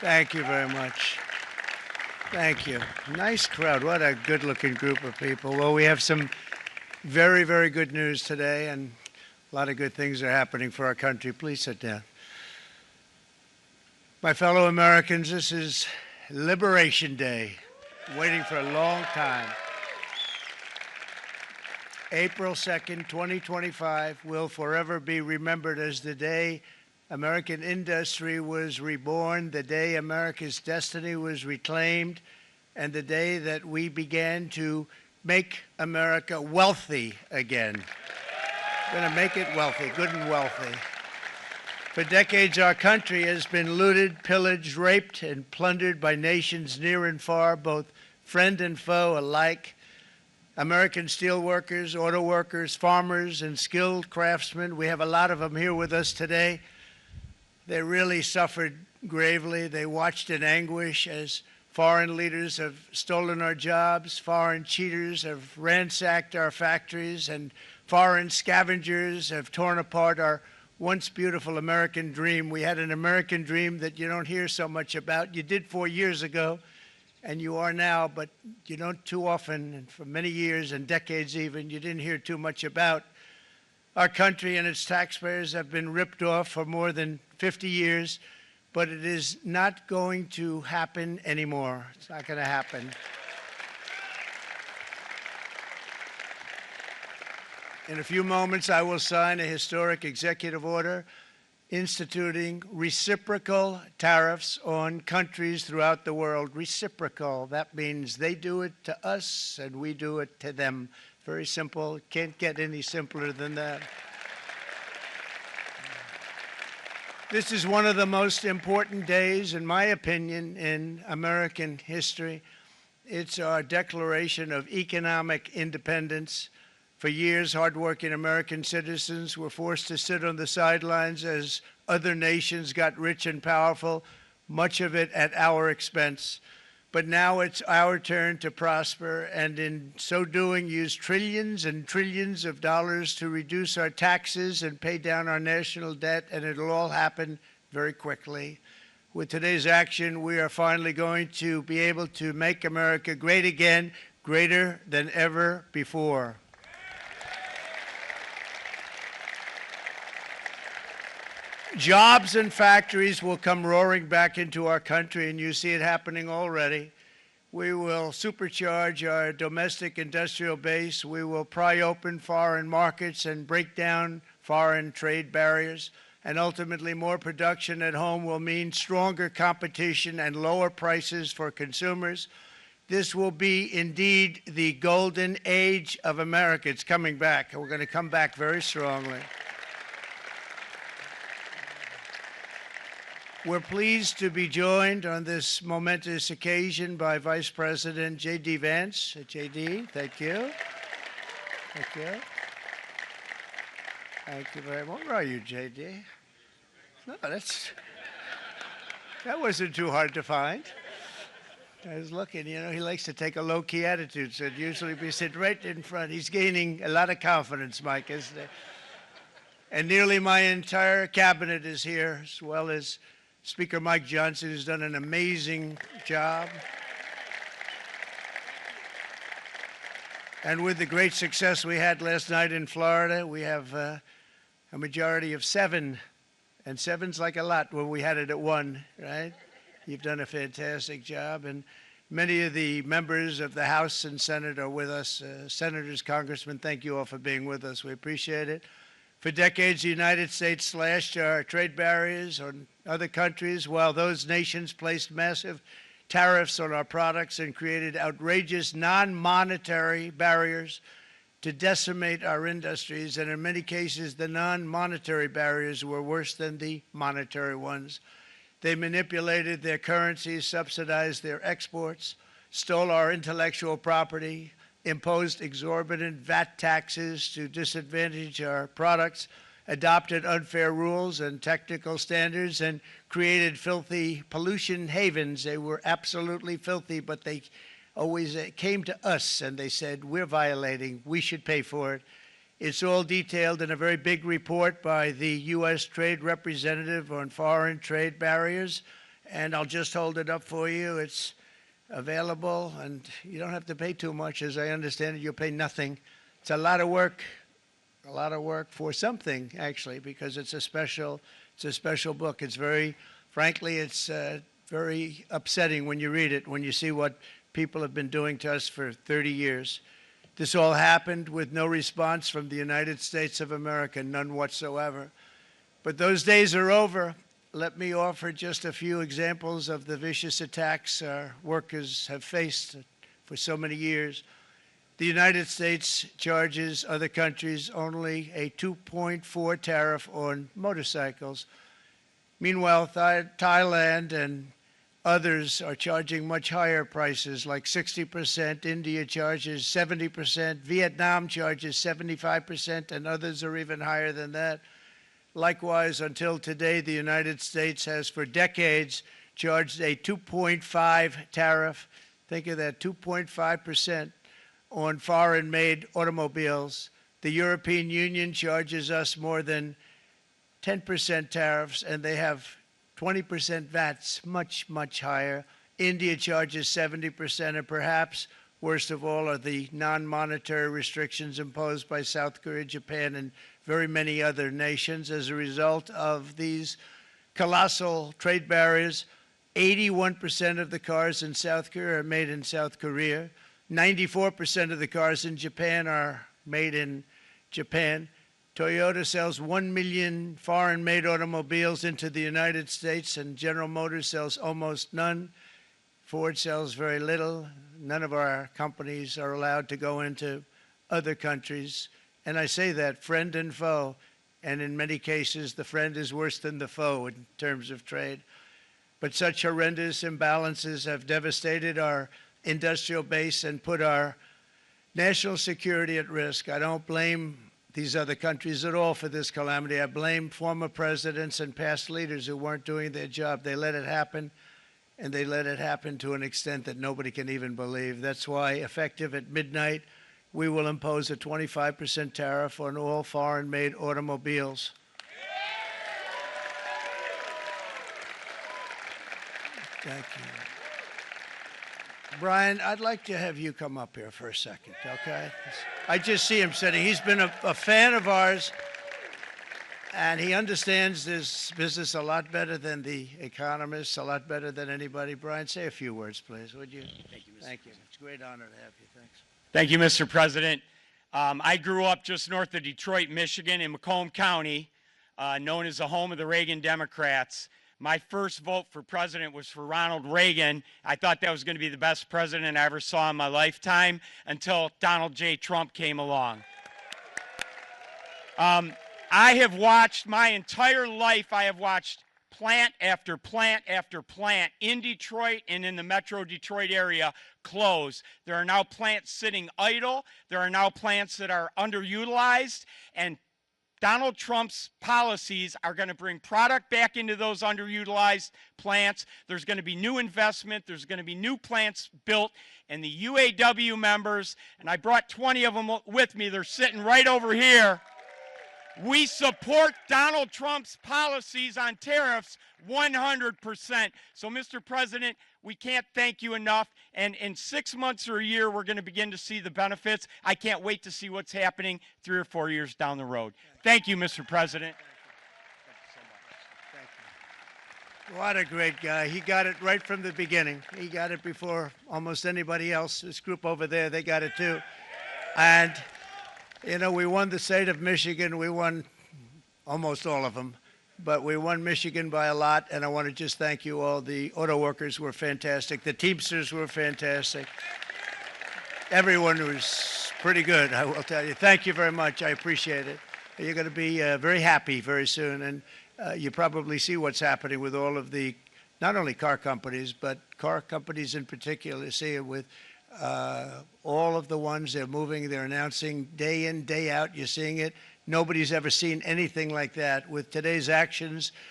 Thank you very much. Thank you. Nice crowd. What a good-looking group of people. Well, we have some very, very good news today, and a lot of good things are happening for our country. Please sit down. My fellow Americans, this is Liberation Day. Waiting for a long time. April 2nd, 2025 will forever be remembered as the day American industry was reborn, the day America's destiny was reclaimed, and the day that we began to make America wealthy again. We're going to make it wealthy, good and wealthy. For decades, our country has been looted, pillaged, raped, and plundered by nations near and far, both friend and foe alike. American steelworkers, auto workers, farmers, and skilled craftsmen, we have a lot of them here with us today. They really suffered gravely. They watched in anguish as foreign leaders have stolen our jobs, foreign cheaters have ransacked our factories, and foreign scavengers have torn apart our once beautiful American dream. We had an American dream that you don't hear so much about. You did 4 years ago, and you are now, but you don't too often, and for many years and decades even, you didn't hear too much about. Our country and its taxpayers have been ripped off for more than 50 years, but it is not going to happen anymore. It's not going to happen. In a few moments, I will sign a historic executive order instituting reciprocal tariffs on countries throughout the world. Reciprocal, that means they do it to us and we do it to them. Very simple. Can't get any simpler than that. This is one of the most important days, in my opinion, in American history. It's our declaration of economic independence. For years, hardworking American citizens were forced to sit on the sidelines as other nations got rich and powerful, much of it at our expense. But now it's our turn to prosper, and in so doing, use trillions and trillions of dollars to reduce our taxes and pay down our national debt, and it'll all happen very quickly. With today's action, we are finally going to be able to make America great again, greater than ever before. Jobs and factories will come roaring back into our country, and you see it happening already. We will supercharge our domestic industrial base. We will pry open foreign markets and break down foreign trade barriers. And ultimately, more production at home will mean stronger competition and lower prices for consumers. This will be indeed the golden age of America. It's coming back, and we're going to come back very strongly. We're pleased to be joined on this momentous occasion by Vice President J.D. Vance. J.D., thank you. Thank you. Thank you very much. Where are you, J.D.? No, that wasn't too hard to find. I was looking, you know, he likes to take a low-key attitude, so it'd usually be sit right in front. He's gaining a lot of confidence, Mike, isn't he? And nearly my entire cabinet is here, as well as Speaker Mike Johnson, who's done an amazing job. And with the great success we had last night in Florida, we have a majority of 7. And 7's like a lot when we had it at 1, right? You've done a fantastic job. And many of the members of the House and Senate are with us. Senators, Congressmen, thank you all for being with us. We appreciate it. For decades, the United States slashed our trade barriers on other countries, while those nations placed massive tariffs on our products and created outrageous non-monetary barriers to decimate our industries. And in many cases, the non-monetary barriers were worse than the monetary ones. They manipulated their currencies, subsidized their exports, stole our intellectual property, imposed exorbitant VAT taxes to disadvantage our products, adopted unfair rules and technical standards, and created filthy pollution havens. They were absolutely filthy, but they always came to us and they said, we're violating, we should pay for it. It's all detailed in a very big report by the U.S. Trade Representative on Foreign Trade Barriers. and I'll just hold it up for you. It's available, and you don't have to pay too much. As I understand it, you'll pay nothing. It's a lot of work for something, actually, because it's a special book. It's very, frankly, it's very upsetting when you read it, when you see what people have been doing to us for 30 years. This all happened with no response from the United States of America, none whatsoever. But those days are over. Let me offer just a few examples of the vicious attacks our workers have faced for so many years. The United States charges other countries only a 2.4 tariff on motorcycles. Meanwhile, Thailand and others are charging much higher prices, like 60%. India charges 70%. Vietnam charges 75%, and others are even higher than that. Likewise, until today, the United States has for decades charged a 2.5 tariff. Think of that, 2.5% on foreign-made automobiles. The European Union charges us more than 10% tariffs, and they have 20% VATs, much, much higher. India charges 70%, and perhaps worst of all are the non-monetary restrictions imposed by South Korea, Japan, and very many other nations. As a result of these colossal trade barriers, 81% of the cars in South Korea are made in South Korea. 94% of the cars in Japan are made in Japan. Toyota sells 1 million foreign-made automobiles into the United States, and General Motors sells almost none. Ford sells very little. None of our companies are allowed to go into other countries. And I say that, friend and foe, and in many cases, the friend is worse than the foe in terms of trade. But such horrendous imbalances have devastated our industrial base and put our national security at risk. I don't blame these other countries at all for this calamity. I blame former presidents and past leaders who weren't doing their job. They let it happen, and they let it happen to an extent that nobody can even believe. That's why, effective at midnight, we will impose a 25% tariff on all foreign-made automobiles. Thank you. Brian, I'd like to have you come up here for a second, okay? I just see him sitting. He's been a fan of ours, and he understands this business a lot better than the economists, a lot better than anybody. Brian, say a few words, please, would you? Thank you, Mr. Thank you. President. It's a great honor to have you. Thanks. Thank you, Mr. President. I grew up just north of Detroit, Michigan, in Macomb County, known as the home of the Reagan Democrats. My first vote for president was for Ronald Reagan. I thought that was going to be the best president I ever saw in my lifetime until Donald J. Trump came along. I have watched my entire life, I have watched plant after plant after plant in Detroit and in the metro Detroit area close. There are now plants sitting idle. There are now plants that are underutilized, and Donald Trump's policies are going to bring product back into those underutilized plants. There's going to be new investment. There's going to be new plants built. And the UAW members, and I brought 20 of them with me, they're sitting right over here. We support Donald Trump's policies on tariffs 100%. So, Mr. President, we can't thank you enough. And in 6 months or a year, we're going to begin to see the benefits. I can't wait to see what's happening 3 or 4 years down the road. Thank you, Mr. President. Thank you. What a great guy. He got it right from the beginning. He got it before almost anybody else. This group over there, they got it too. And you know, we won the state of Michigan. We won almost all of them, but we won Michigan by a lot, and I want to just thank you all. The auto workers were fantastic. The Teamsters were fantastic. Everyone was pretty good, I will tell you. Thank you very much. I appreciate it. You're going to be very happy very soon, and you probably see what's happening with all of the, not only car companies, but car companies in particular. See it with all of the ones they're moving, they're announcing day in, day out. You're seeing it. Nobody's ever seen anything like that. With today's actions,